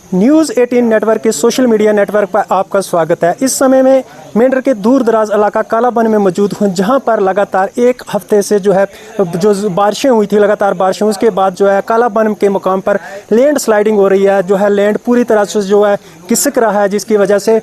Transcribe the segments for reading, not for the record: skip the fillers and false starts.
News 18 network के social media network पर आपका स्वागत है। इस समय में मेंढर के दूर दराज इलाका कालाबन में मौजूद हूँ, जहाँ पर लगातार एक हफ्ते से जो बारिशें हुई थी, लगातार बारिशें, उसके बाद जो है कालाबन के मुकाम पर लैंड स्लाइडिंग हो रही है। जो है लैंड पूरी तरह से जो है खिसक रहा है, जिसकी वजह से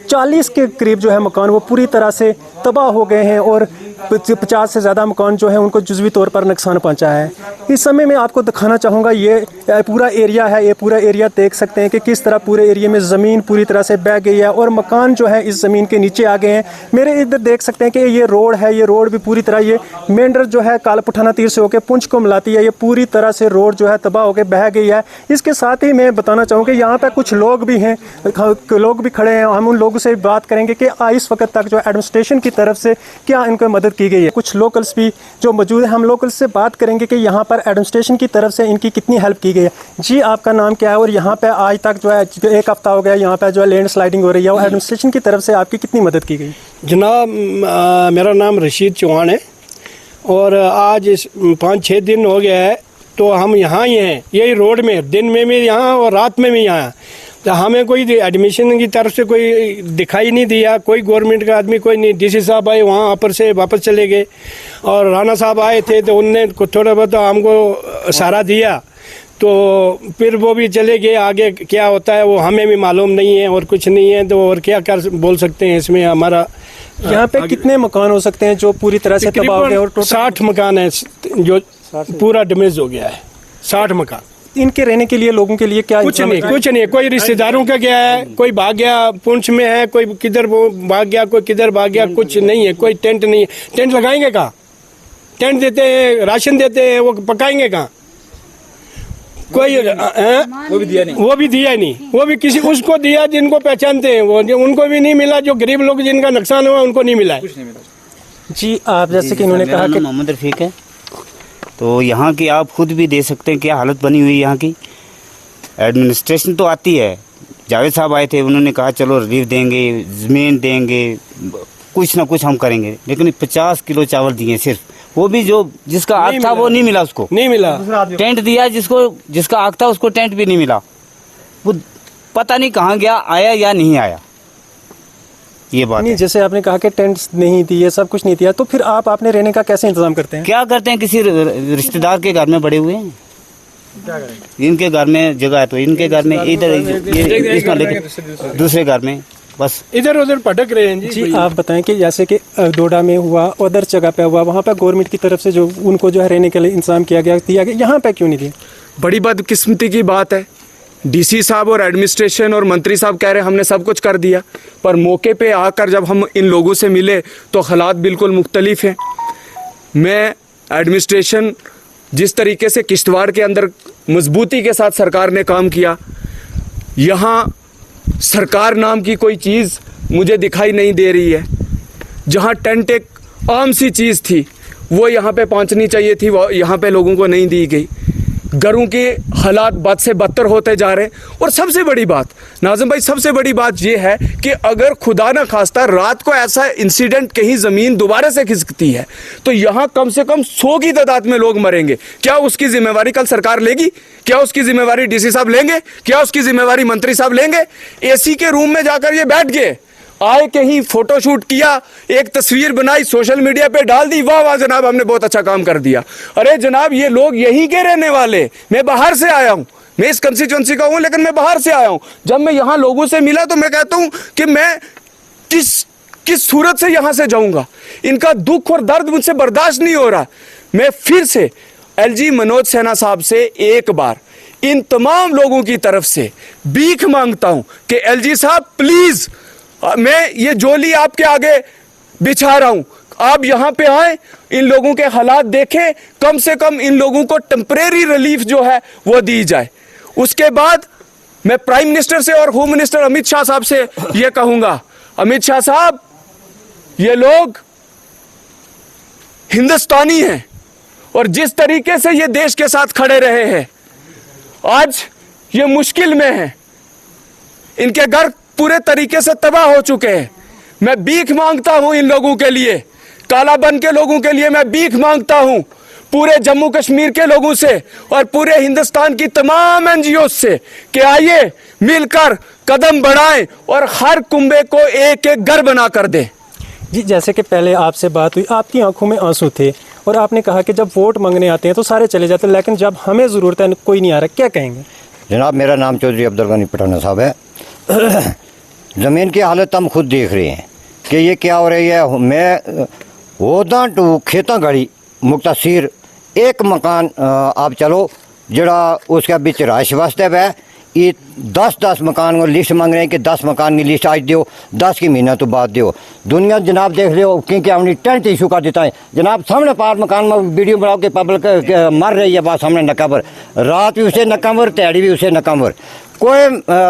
40 के करीब जो है मकान वो पूरी तरह से तबाह हो गए हैं और 50 से ज़्यादा मकान जो है उनको जुज़वी तौर पर नुकसान पहुंचा है। इस समय मैं आपको दिखाना चाहूँगा, ये पूरा एरिया है। ये पूरा एरिया देख सकते हैं कि किस तरह पूरे एरिया में ज़मीन पूरी तरह से बह गई है और मकान जो है इस ज़मीन के नीचे आ गए हैं। मेरे इधर देख सकते हैं कि ये रोड है, ये रोड भी पूरी तरह, ये मेंढर जो है कालापुठाना तीर से होकर पुंछ को मिलाती है, ये पूरी तरह से रोड जो है तबाह होकर बह गई है। इसके साथ ही मैं बताना चाहूँगा कि यहाँ पर कुछ लोग भी हैं, लोग भी खड़े हैं। हम उन लोगों से बात करेंगे कि इस वक्त तक जो एडमिनिस्ट्रेशन की तरफ से क्या इनको मदद की गई है। कुछ लोकल्स भी जो मौजूद है, हम लोकल्स से बात करेंगे कि यहाँ पर एडमिनिस्ट्रेशन की तरफ से इनकी कितनी हेल्प की गई है। जी, आपका नाम क्या है और यहाँ पे आज तक जो है एक हफ्ता हो गया यहाँ पे जो है लैंड स्लाइडिंग हो रही है, और एडमिनिस्ट्रेशन की तरफ से आपकी कितनी मदद की गई? जनाब, मेरा नाम रशीद चौहान है और आज 5-6 दिन हो गया है तो हम यहाँ ही हैं, यही रोड में, दिन में भी यहाँ और रात में भी यहाँ। तो हमें कोई एडमिशन की तरफ से कोई दिखाई नहीं दिया, कोई गवर्नमेंट का आदमी कोई नहीं। डीसी साहब आए, वहाँ ऊपर से वापस चले गए, और राणा साहब आए थे तो उनने थोड़ा बहुत हमको सहारा दिया, तो फिर वो भी चले गए। आगे क्या होता है वो हमें भी मालूम नहीं है और कुछ नहीं है, तो और क्या कर बोल सकते हैं इसमें। हमारा यहाँ पे कितने मकान हो सकते हैं जो पूरी तरह से तबाह हो गए? और 60 मकान है जो पूरा डैमेज हो गया है, 60 मकान। इनके रहने के लिए लोगों के लिए क्या? कुछ नहीं। कोई रिश्तेदारों का गया है, कोई भाग गया पुंछ में है, कोई किधर भाग गया, कोई किधर भाग गया, कुछ नहीं है। कोई टेंट नहीं है। टेंट लगाएंगे कहाँ? टेंट देते हैं, राशन देते हैं, वो पकाएंगे कहाँ? कोई वो भी दिया नहीं। वो भी किसी उसको दिया जिनको पहचानते हैं, वो उनको भी नहीं मिला। जो गरीब लोग जिनका नुकसान हुआ उनको नहीं मिला। जी, आप जैसे कि इन्होंने कहा कि मोहम्मद रफीक है, तो यहाँ की आप खुद भी देख सकते हैं क्या हालत बनी हुई है यहाँ की। एडमिनिस्ट्रेशन तो आती है, जावेद साहब आए थे, उन्होंने कहा चलो रिलीफ देंगे, ज़मीन देंगे, कुछ ना कुछ हम करेंगे, लेकिन 50 किलो चावल दिए सिर्फ, वो भी जो जिसका आग था वो नहीं मिला, उसको नहीं मिला। टेंट दिया जिसका आग था उसको टेंट भी नहीं मिला। वो पता नहीं कहाँ गया, आया या नहीं आया, ये बात नहीं। जैसे आपने कहा कि टेंट नहीं दिए, सब कुछ नहीं दिया, तो फिर आप अपने रहने का कैसे इंतजाम करते हैं? क्या करते हैं, किसी रिश्तेदार के घर में बड़े हुए हैं, इनके घर में जगह है तो इनके घर में, इधर लेकिन दूसरे घर में, बस इधर उधर भटक रहे हैं। जी, आप बताएं कि जैसे कि डोडा में हुआ, उधर जगह पे हुआ, वहाँ पे गवर्नमेंट की तरफ से जो उनको जो है रहने के लिए इंतजाम किया गया, यहाँ पे क्यों नहीं दिया? बड़ी बदकिस्मती की बात है। डीसी साहब और एडमिनिस्ट्रेशन और मंत्री साहब कह रहे हैं हमने सब कुछ कर दिया, पर मौके पे आकर जब हम इन लोगों से मिले तो हालात बिल्कुल मुख्तलिफ हैं। मैं एडमिनिस्ट्रेशन जिस तरीके से किश्तवाड़ के अंदर मजबूती के साथ सरकार ने काम किया, यहाँ सरकार नाम की कोई चीज़ मुझे दिखाई नहीं दे रही है। जहाँ टेंट एक आम सी चीज़ थी, वो यहाँ पे पहुँचनी चाहिए थी, वो यहाँ पे लोगों को नहीं दी गई। घरों के हालात बद से बदतर होते जा रहे हैं। और सबसे बड़ी बात नाज़िम भाई, सबसे बड़ी बात ये है कि अगर खुदा ना खास्ता रात को ऐसा इंसिडेंट कहीं ज़मीन दोबारा से खिसकती है तो यहाँ कम से कम 100 की तादाद में लोग मरेंगे। क्या उसकी जिम्मेवारी कल सरकार लेगी? क्या उसकी जिम्मेवारी डीसी साहब लेंगे? क्या उसकी जिम्मेवारी मंत्री साहब लेंगे? एसी के रूम में जाकर ये बैठ गए, आए कहीं फोटोशूट किया, एक तस्वीर बनाई, सोशल मीडिया पे डाल दी, वाह वाह जनाब हमने बहुत अच्छा काम कर दिया। अरे जनाब, ये लोग यहीं के रहने वाले, मैं बाहर से आया हूँ, मैं इस कंस्टिट्यूंसी का हूँ लेकिन मैं बाहर से आया हूँ। जब मैं यहाँ लोगों से मिला तो मैं कहता हूँ कि मैं किस सूरत से यहाँ से जाऊँगा। इनका दुख और दर्द मुझसे बर्दाश्त नहीं हो रहा। मैं फिर से एलजी मनोज सिन्हा साहब से एक बार इन तमाम लोगों की तरफ से भीख मांगता हूँ कि एलजी साहब प्लीज़, मैं ये जोली आपके आगे बिछा रहा हूं, आप यहां पे आए, इन लोगों के हालात देखें, कम से कम इन लोगों को टेम्परेरी रिलीफ जो है वो दी जाए। उसके बाद मैं प्राइम मिनिस्टर से और होम मिनिस्टर अमित शाह साहब से ये कहूंगा, अमित शाह साहब, ये लोग हिंदुस्तानी हैं और जिस तरीके से ये देश के साथ खड़े रहे हैं, आज ये मुश्किल में है, इनके घर पूरे तरीके से तबाह हो चुके हैं। मैं भीख मांगता हूं इन लोगों के लिए, कालाबन के लोगों के लिए मैं भीख मांगता हूं। पूरे जम्मू कश्मीर के लोगों से और पूरे हिंदुस्तान की तमाम एनजीओ से कि आइए मिलकर कदम बढ़ाएं और हर कुंबे को एक एक घर बना कर दें। जी, जैसे कि पहले आपसे बात हुई, आपकी आंखों में आंसू थे और आपने कहा कि जब वोट मांगने आते हैं तो सारे चले जाते हैं, लेकिन जब हमें ज़रूरत है कोई नहीं आ रहा, क्या कहेंगे? जनाब, मेरा नाम चौधरी अब्दुल गनी पठाना साहब है। ज़मीन की हालत हम खुद देख रहे हैं कि ये क्या हो रही है। मैं होदा टू खेता गड़ी मुक्तासीर एक मकान आप चलो जड़ा उसका बिच रहायश वास्ते है। ये 10 मकान को लिस्ट मांग रहे हैं कि 10 मकान की लिस्ट आज दियो, 10 की महीना तो बाद दियो। दुनिया जनाब देख लो क्योंकि हमने टेंट इशू कर देता है जनाब। सामने पार मकान में वीडियो बनाओ के पब्लिक मर रही है बात सामने नकाबर, रात भी उसे नकाबर, दिहाड़ी भी उसे नकाबर। कोई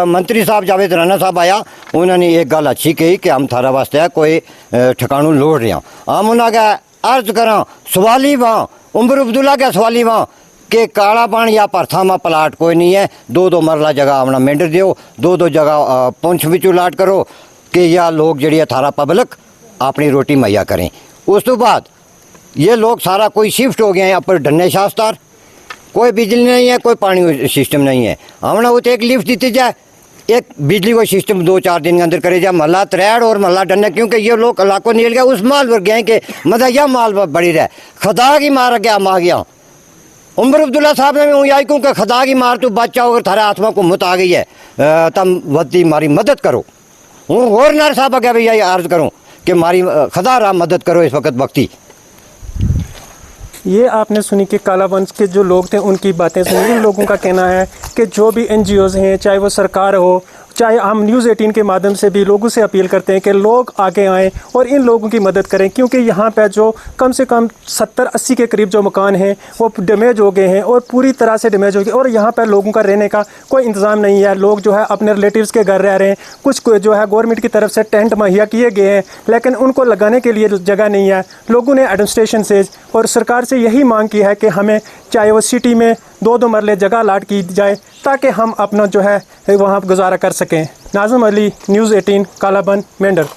मंत्री साहब जावेद राणा साहब आया, उन्होंने एक गल अच्छी कही कि हम थारा वास्ते कोई ठिकानू लोड़ रहे हैं। हम उन्होंने अर्ज करा सवाली वहाँ उमर अब्दुल्ला का सवाली वहाँ कि काला पान या परथा में प्लाट कोई नहीं है, 2 मरला जगह अपना मेंढर दियो, 2 जगह पुंछ बिचू लाट करो कि या लोग जड़ी थारा पब्लिक अपनी रोटी मुहैया करें। उस तो बाद ये लोग सारा कोई शिफ्ट हो गए हैं अपर ढन्ने शास्तार, कोई बिजली नहीं है, कोई पानी सिस्टम नहीं है। हमने वो तो एक लिफ्ट दी जाए, एक बिजली को सिस्टम 2-4 दिन के अंदर करे जाए। महला त्रेड़ और महला डन्ने, क्योंकि ये लोग इलाकों निकल गया उस माल पर गए कि मतलब यह माल पर बड़ी रहे खुदा की मार गया मा गया। उमर अब्दुल्ला साहब ने मैं आई कहूँ कि खुदा की मार तो बच्चा अगर थारे हाथ में घुमत आ गई है तम वती मारी मदद करो। हूँ गवर्नर साहब अगे भी यही अर्ज करूँ कि मारी खुदा रहा मदद करो इस वक्त वक्ती। ये आपने सुनी कि कालाबंद के जो लोग थे उनकी बातें सुनी। इन लोगों का कहना है कि जो भी एनजीओज हैं, चाहे वो सरकार हो, चाहे हम न्यूज़ 18 के माध्यम से भी लोगों से अपील करते हैं कि लोग आगे आएँ और इन लोगों की मदद करें, क्योंकि यहाँ पे जो कम से कम 70-80 के करीब जो मकान हैं वो डैमेज हो गए हैं और पूरी तरह से डैमेज हो गए और यहाँ पर लोगों का रहने का कोई इंतज़ाम नहीं है। लोग जो है अपने रिलेटिव्स के घर रह रहे हैं, कुछ जो है गवर्नमेंट की तरफ से टेंट मुहैया किए गए हैं, लेकिन उनको लगाने के लिए जगह नहीं है। लोगों ने एडमिनिस्ट्रेशन से और सरकार से यही मांग की है कि हमें चाहे वो सिटी में 2 मरले जगह अलाट की जाए ताकि हम अपना जो है वहाँ गुजारा कर सकें। नाज़िम अली, न्यूज़ 18, कालाबंद, मेंढर।